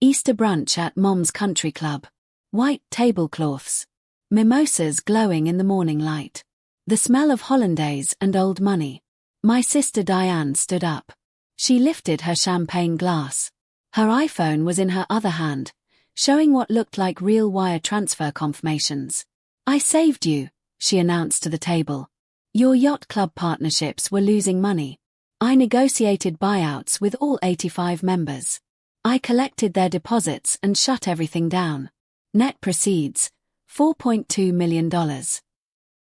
Easter brunch at Mom's country club. White tablecloths. Mimosas glowing in the morning light. The smell of hollandaise and old money. My sister Diane stood up. She lifted her champagne glass. Her iPhone was in her other hand, showing what looked like real wire transfer confirmations. "I saved you," she announced to the table. "Your yacht club partnerships were losing money. I negotiated buyouts with all 85 members. I collected their deposits and shut everything down. Net proceeds, $4.2 million.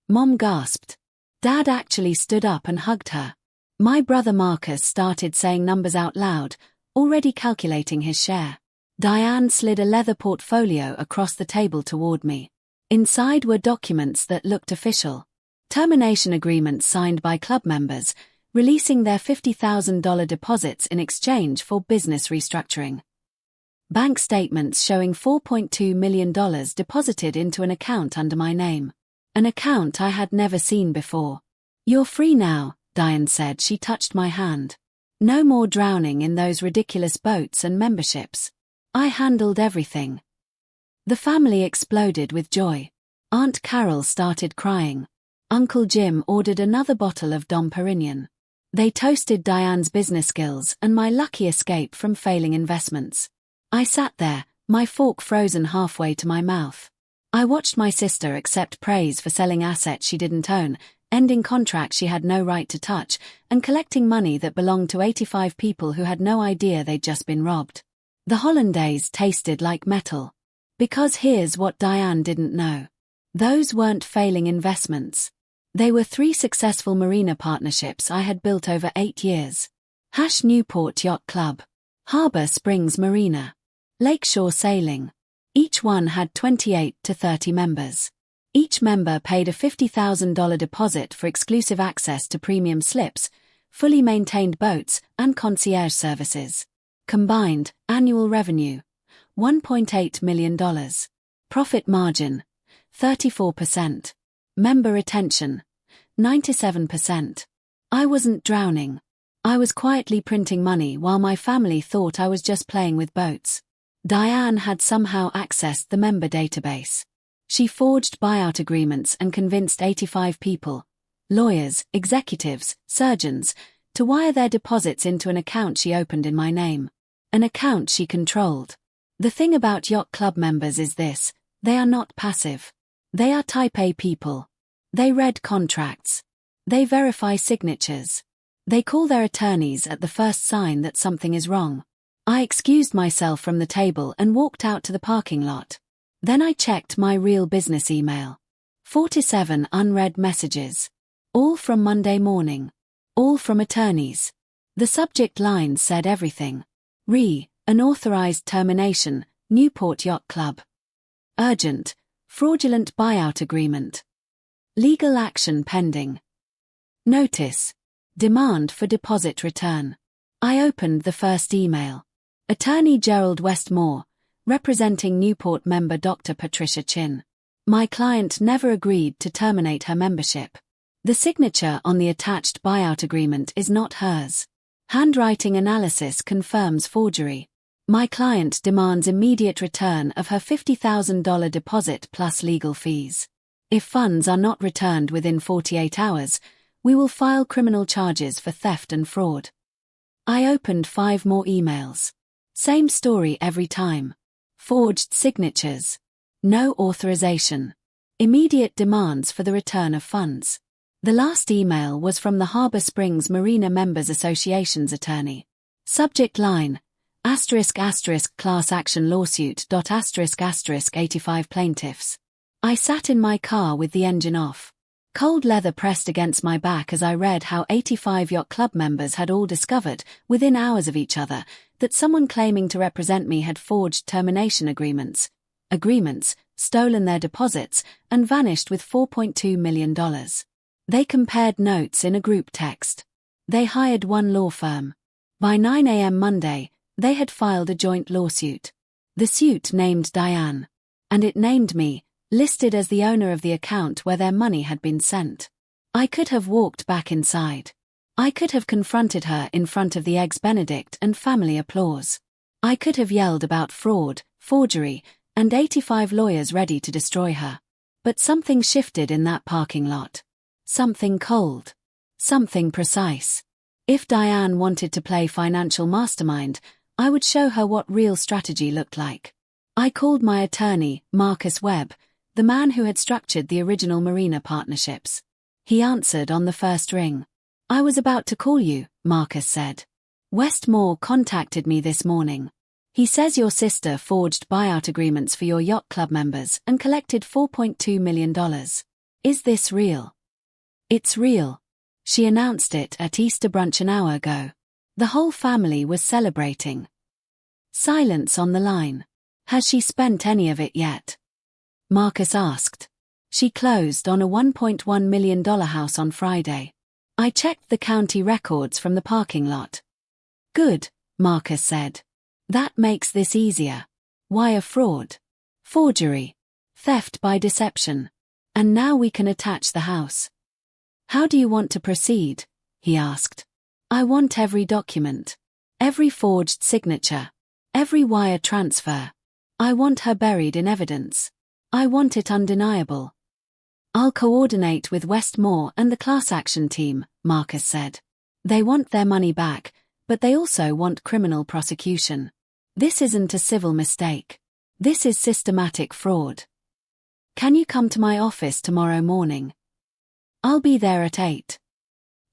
Mom gasped. Dad actually stood up and hugged her. My brother Marcus started saying numbers out loud, already calculating his share. Diane slid a leather portfolio across the table toward me. Inside were documents that looked official. Termination agreements signed by club members, releasing their $50,000 deposits in exchange for business restructuring. Bank statements showing $4.2 million deposited into an account under my name. An account I had never seen before. "You're free now," Diane said. She touched my hand. "No more drowning in those ridiculous boats and memberships. I handled everything." The family exploded with joy. Aunt Carol started crying. Uncle Jim ordered another bottle of Dom Perignon. They toasted Diane's business skills and my lucky escape from failing investments. I sat there, my fork frozen halfway to my mouth. I watched my sister accept praise for selling assets she didn't own, ending contracts she had no right to touch, and collecting money that belonged to 85 people who had no idea they'd just been robbed. The hollandaise tasted like metal. Because here's what Diane didn't know. Those weren't failing investments. They were 3 successful marina partnerships I had built over 8 years. Newport Yacht Club. Harbor Springs Marina. Lakeshore Sailing. Each one had 28 to 30 members. Each member paid a $50,000 deposit for exclusive access to premium slips, fully maintained boats, and concierge services. Combined annual revenue, $1.8 million. Profit margin, 34%. Member retention, 97%. I wasn't drowning. I was quietly printing money while my family thought I was just playing with boats. Diane had somehow accessed the member database. She forged buyout agreements and convinced 85 people, lawyers, executives, surgeons, to wire their deposits into an account she opened in my name. An account she controlled. The thing about yacht club members is this: they are not passive. They are type A people. They read contracts. They verify signatures. They call their attorneys at the first sign that something is wrong. I excused myself from the table and walked out to the parking lot. Then I checked my real business email. 47 unread messages. All from Monday morning. All from attorneys. The subject line said everything. Unauthorized termination, Newport Yacht Club. Urgent. Fraudulent buyout agreement. Legal action pending. Notice. Demand for deposit return. I opened the first email. Attorney Gerald Westmore, representing Newport member Dr. Patricia Chin. My client never agreed to terminate her membership. The signature on the attached buyout agreement is not hers. Handwriting analysis confirms forgery. My client demands immediate return of her $50,000 deposit plus legal fees. If funds are not returned within 48 hours, we will file criminal charges for theft and fraud. I opened 5 more emails. Same story every time. Forged signatures. No authorization. Immediate demands for the return of funds. The last email was from the Harbor Springs Marina Members Association's attorney. Subject line: *** class action lawsuit. *** 85 plaintiffs. I sat in my car with the engine off. Cold leather pressed against my back as I read how 85 yacht club members had all discovered, within hours of each other, that someone claiming to represent me had forged termination agreements, stolen their deposits, and vanished with $4.2 million. They compared notes in a group text. They hired one law firm. By 9 a.m. Monday, they had filed a joint lawsuit. The suit named Diane. And it named me, listed as the owner of the account where their money had been sent. I could have walked back inside. I could have confronted her in front of the Eggs Benedict and family applause. I could have yelled about fraud, forgery, and 85 lawyers ready to destroy her. But something shifted in that parking lot. Something cold. Something precise. If Diane wanted to play financial mastermind, I would show her what real strategy looked like. I called my attorney, Marcus Webb, the man who had structured the original marina partnerships. He answered on the first ring. "I was about to call you," Marcus said. "Westmore contacted me this morning. He says your sister forged buyout agreements for your yacht club members and collected $4.2 million. Is this real?" "It's real." She announced it at Easter brunch an hour ago. The whole family was celebrating. Silence on the line. "Has she spent any of it yet?" Marcus asked. "She closed on a $1.1 million house on Friday. I checked the county records from the parking lot." "Good," Marcus said. "That makes this easier. Wire fraud, forgery, theft by deception. And now we can attach the house." "How do you want to proceed?" he asked. "I want every document. Every forged signature. Every wire transfer. I want her buried in evidence. I want it undeniable." "I'll coordinate with Westmore and the class action team," Marcus said. "They want their money back, but they also want criminal prosecution. This isn't a civil mistake. This is systematic fraud. Can you come to my office tomorrow morning?" "I'll be there at 8.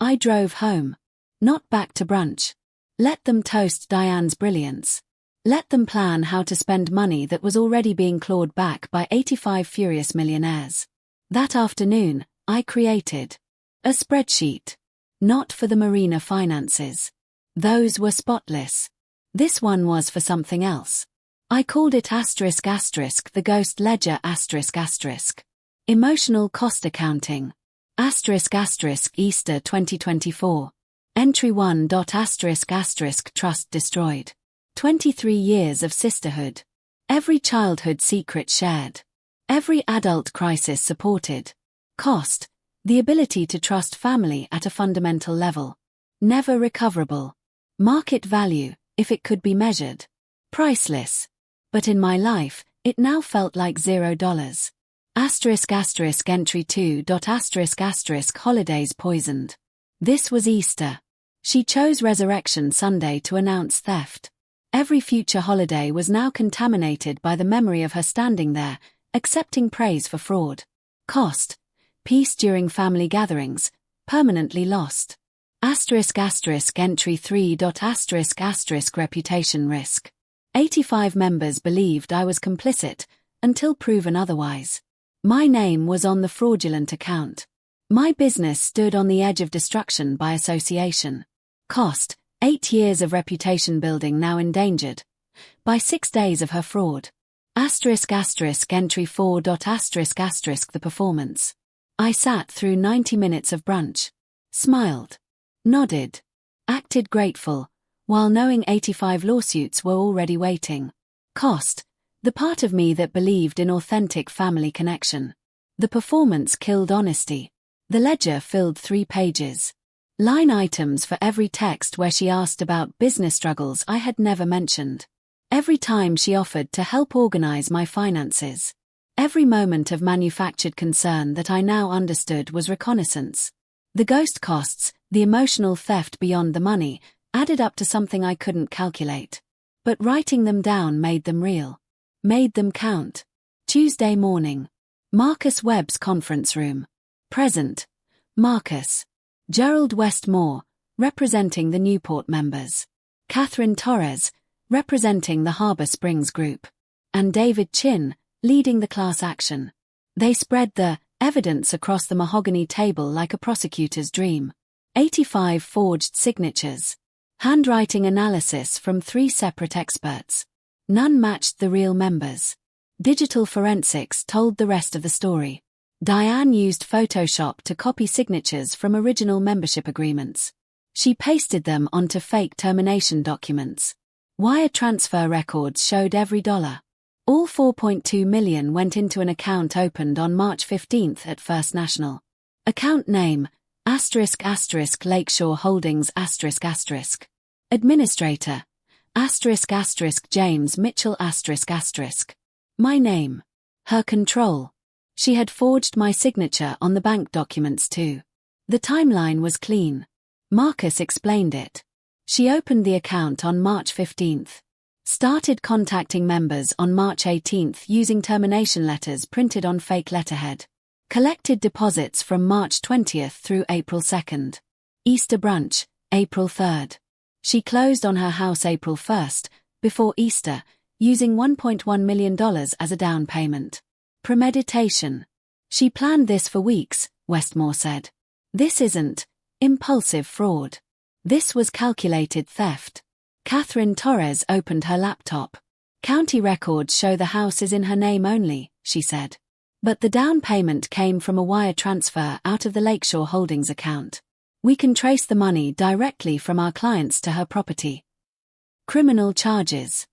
I drove home. Not back to brunch. Let them toast Diane's brilliance. Let them plan how to spend money that was already being clawed back by 85 furious millionaires. That afternoon, I created a spreadsheet. Not for the marina finances. Those were spotless. This one was for something else. I called it ***, the ghost ledger ***. Emotional cost accounting. ***, Easter 2024. Entry 1. ***, trust destroyed. 23 years of sisterhood. Every childhood secret shared. Every adult crisis supported. Cost. The ability to trust family at a fundamental level. Never recoverable. Market value, if it could be measured. Priceless. But in my life, it now felt like $0. Entry 2. Holidays poisoned. This was Easter. She chose Resurrection Sunday to announce theft. Every future holiday was now contaminated by the memory of her standing there, accepting praise for fraud. Cost. Peace during family gatherings, permanently lost. Entry 3. Reputation risk. 85 members believed I was complicit, until proven otherwise. My name was on the fraudulent account. My business stood on the edge of destruction by association. Cost. 8 years of reputation building now endangered. By 6 days of her fraud. Entry 4. The performance. I sat through 90 minutes of brunch. Smiled. Nodded. Acted grateful, while knowing 85 lawsuits were already waiting. Cost. The part of me that believed in authentic family connection. The performance killed honesty. The ledger filled 3 pages. Line items for every text where she asked about business struggles I had never mentioned. Every time she offered to help organize my finances. Every moment of manufactured concern that I now understood was reconnaissance. The ghost costs, the emotional theft beyond the money, added up to something I couldn't calculate. But writing them down made them real. Made them count. Tuesday morning. Marcus Webb's conference room. Present. Marcus. Gerald Westmore, representing the Newport members. Catherine Torres, representing the Harbor Springs group. And David Chin, leading the class action. They spread the evidence across the mahogany table like a prosecutor's dream. 85 forged signatures. Handwriting analysis from 3 separate experts. None matched the real members. Digital forensics told the rest of the story. Diane used Photoshop to copy signatures from original membership agreements. She pasted them onto fake termination documents. Wire transfer records showed every dollar. All $4.2 million went into an account opened on March 15 at First National. Account name, ***, Lakeshore Holdings ***. Administrator, James Mitchell My name. Her control. She had forged my signature on the bank documents too. The timeline was clean. Marcus explained it. She opened the account on March 15th. Started contacting members on March 18th using termination letters printed on fake letterhead. Collected deposits from March 20th through April 2nd. Easter brunch, April 3rd. She closed on her house April 1st, before Easter, using $1.1 million as a down payment. Premeditation. She planned this for weeks, Westmore said. This isn't impulsive fraud. This was calculated theft. Catherine Torres opened her laptop. County records show the house is in her name only, she said. But the down payment came from a wire transfer out of the Lakeshore Holdings account. We can trace the money directly from our clients to her property. Criminal charges?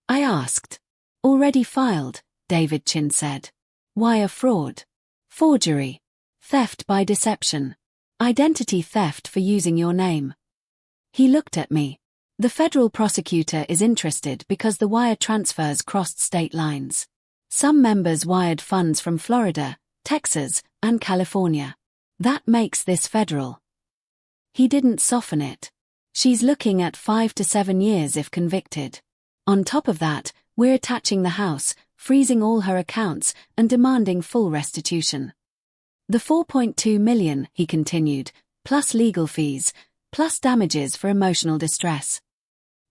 I asked. Already filed, David Chin said. Wire fraud. Forgery. Theft by deception. Identity theft for using your name. He looked at me. The federal prosecutor is interested because the wire transfers crossed state lines. Some members wired funds from Florida, Texas, and California. That makes this federal. He didn't soften it. She's looking at 5 to 7 years if convicted. On top of that, we're attaching the house, freezing all her accounts, and demanding full restitution. The $4.2 million, he continued, plus legal fees, plus damages for emotional distress.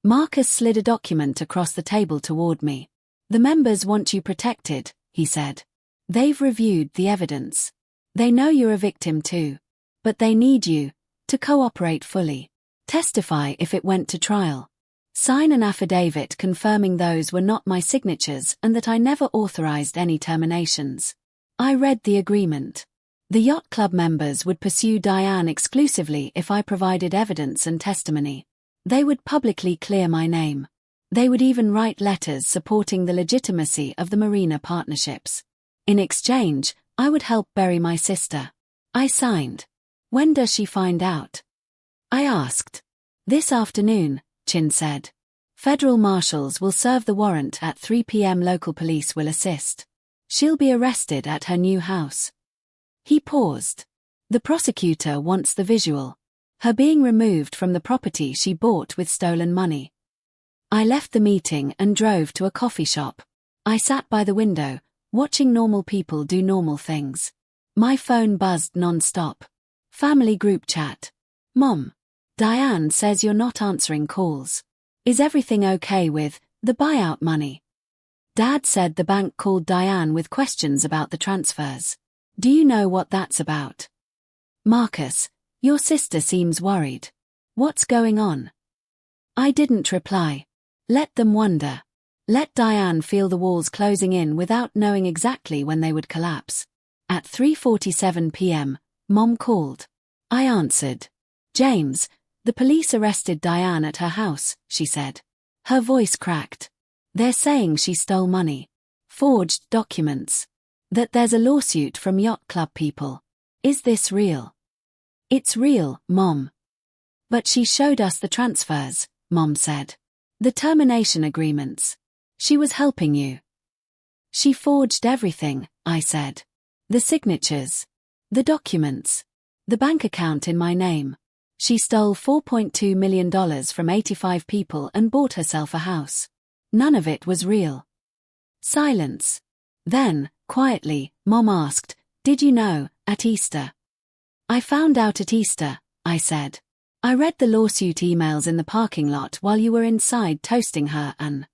Marcus slid a document across the table toward me. The members want you protected, he said. They've reviewed the evidence. They know you're a victim too. But they need you to cooperate fully. Testify if it went to trial. Sign an affidavit confirming those were not my signatures and that I never authorized any terminations. I read the agreement. The Yacht Club members would pursue Diane exclusively if I provided evidence and testimony. They would publicly clear my name. They would even write letters supporting the legitimacy of the marina partnerships. In exchange, I would help bury my sister. I signed. When does she find out? I asked. This afternoon, Chin said. Federal marshals will serve the warrant at 3 p.m. Local police will assist. She'll be arrested at her new house. He paused. The prosecutor wants the visual. Her being removed from the property she bought with stolen money. I left the meeting and drove to a coffee shop. I sat by the window, watching normal people do normal things. My phone buzzed non-stop. Family group chat. Mom. Diane says you're not answering calls. Is everything okay with the buyout money? Dad said the bank called Diane with questions about the transfers. Do you know what that's about? Marcus. Your sister seems worried. What's going on? I didn't reply. Let them wonder. Let Diane feel the walls closing in without knowing exactly when they would collapse. At 3:47 p.m., Mom called. I answered. James, the police arrested Diane at her house, she said. Her voice cracked. They're saying she stole money. Forged documents. That there's a lawsuit from Yacht Club people. Is this real? It's real, Mom. But she showed us the transfers, Mom said. The termination agreements. She was helping you. She forged everything, I said. The signatures. The documents. The bank account in my name. She stole $4.2 million from 85 people and bought herself a house. None of it was real. Silence. Then, quietly, Mom asked, Did you know, at Easter? I found out at Easter, I said. I read the lawsuit emails in the parking lot while you were inside toasting her and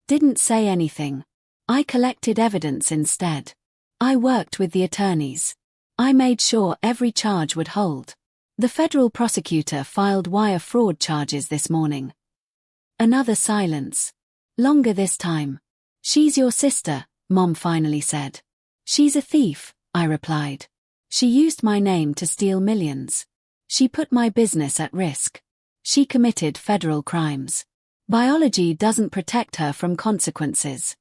didn't say anything. I collected evidence instead. I worked with the attorneys. I made sure every charge would hold. The federal prosecutor filed wire fraud charges this morning. Another silence. Longer this time. She's your sister, Mom finally said. She's a thief, I replied. She used my name to steal millions. She put my business at risk. She committed federal crimes. Biology doesn't protect her from consequences.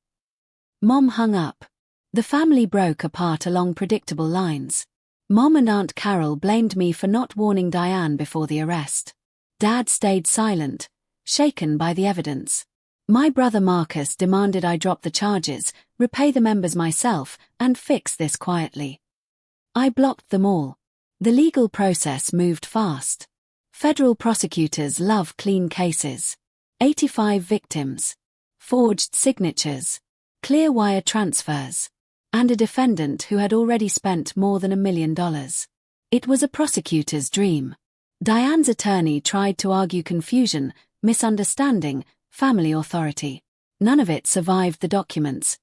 Mom hung up. The family broke apart along predictable lines. Mom and Aunt Carol blamed me for not warning Diane before the arrest. Dad stayed silent, shaken by the evidence. My brother Marcus demanded I drop the charges, repay the members myself, and fix this quietly. I blocked them all. The legal process moved fast. Federal prosecutors love clean cases. 85 victims. Forged signatures. Clear wire transfers. And a defendant who had already spent more than $1 million. It was a prosecutor's dream. Diane's attorney tried to argue confusion, misunderstanding, family authority. None of it survived the documents.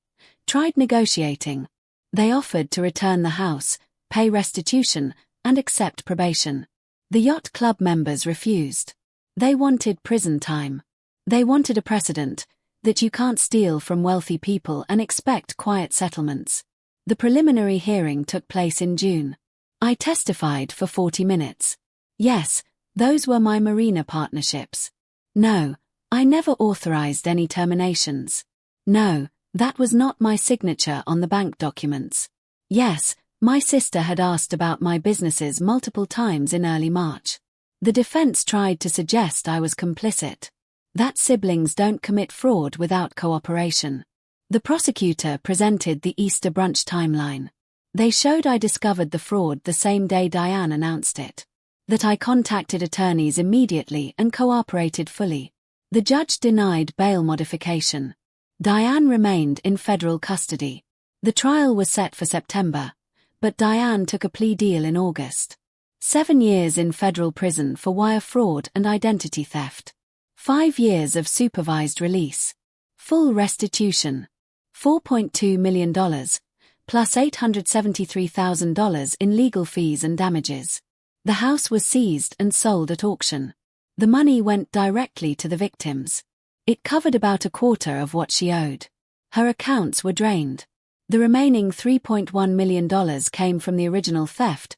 Tried negotiating. They offered to return the house, pay restitution, and accept probation. The yacht club members refused. They wanted prison time. They wanted a precedent that you can't steal from wealthy people and expect quiet settlements. The preliminary hearing took place in June. I testified for 40 minutes. Yes, those were my marina partnerships. No, I never authorized any terminations. No, that was not my signature on the bank documents. Yes, my sister had asked about my businesses multiple times in early March. The defense tried to suggest I was complicit. That siblings don't commit fraud without cooperation. The prosecutor presented the Easter brunch timeline. They showed I discovered the fraud the same day Diane announced it. That I contacted attorneys immediately and cooperated fully. The judge denied bail modification. Diane remained in federal custody. The trial was set for September, but Diane took a plea deal in August. 7 years in federal prison for wire fraud and identity theft. 5 years of supervised release. Full restitution. $4.2 million, plus $873,000 in legal fees and damages. The house was seized and sold at auction. The money went directly to the victims. It covered about a quarter of what she owed. Her accounts were drained. The remaining $3.1 million came from the original theft,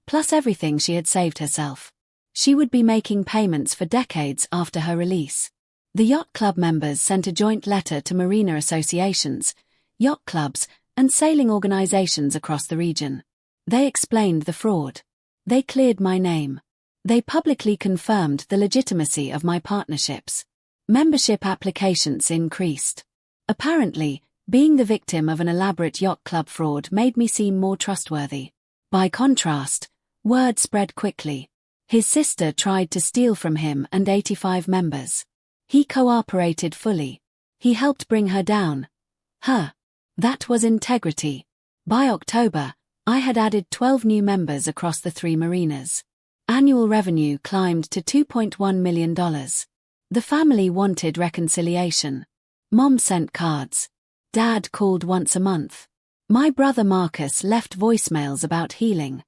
plus everything she had saved herself. She would be making payments for decades after her release. The yacht club members sent a joint letter to marina associations, yacht clubs, and sailing organizations across the region. They explained the fraud. They cleared my name. They publicly confirmed the legitimacy of my partnerships. Membership applications increased. Apparently, being the victim of an elaborate yacht club fraud made me seem more trustworthy. By contrast, word spread quickly. His sister tried to steal from him and 85 members. He cooperated fully. He helped bring her down. That was integrity. By October, I had added 12 new members across the 3 marinas. Annual revenue climbed to $2.1 million. The family wanted reconciliation. Mom sent cards. Dad called once a month. My brother Marcus left voicemails about healing.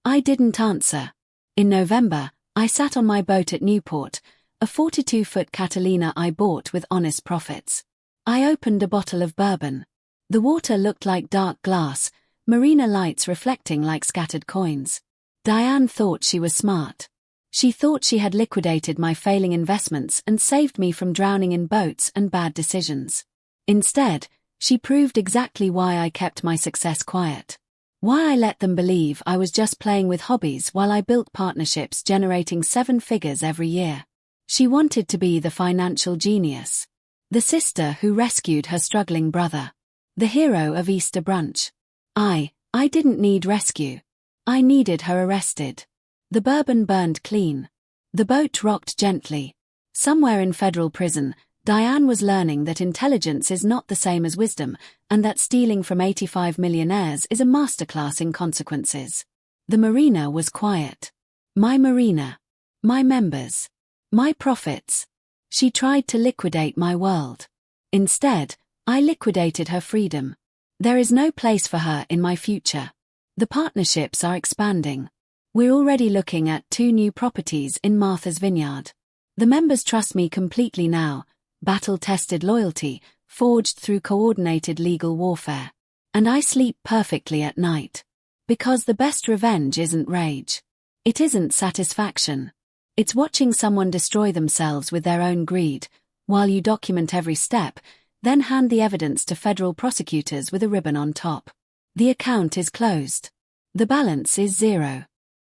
I didn't answer. In November, I sat on my boat at Newport, a 42-foot Catalina I bought with honest profits. I opened a bottle of bourbon. The water looked like dark glass, marina lights reflecting like scattered coins. Diane thought she was smart. She thought she had liquidated my failing investments and saved me from drowning in boats and bad decisions. Instead, she proved exactly why I kept my success quiet. Why I let them believe I was just playing with hobbies while I built partnerships generating 7 figures every year. She wanted to be the financial genius. The sister who rescued her struggling brother. The hero of Easter brunch. I didn't need rescue. I needed her arrested. The bourbon burned clean. The boat rocked gently. Somewhere in federal prison, Diane was learning that intelligence is not the same as wisdom, and that stealing from 85 millionaires is a masterclass in consequences. The marina was quiet. My marina. My members. My profits. She tried to liquidate my world. Instead, I liquidated her freedom. There is no place for her in my future. The partnerships are expanding. We're already looking at 2 new properties in Martha's Vineyard. The members trust me completely now, battle-tested loyalty, forged through coordinated legal warfare. And I sleep perfectly at night. Because the best revenge isn't rage. It isn't satisfaction. It's watching someone destroy themselves with their own greed, while you document every step, then hand the evidence to federal prosecutors with a ribbon on top. The account is closed. The balance is 0.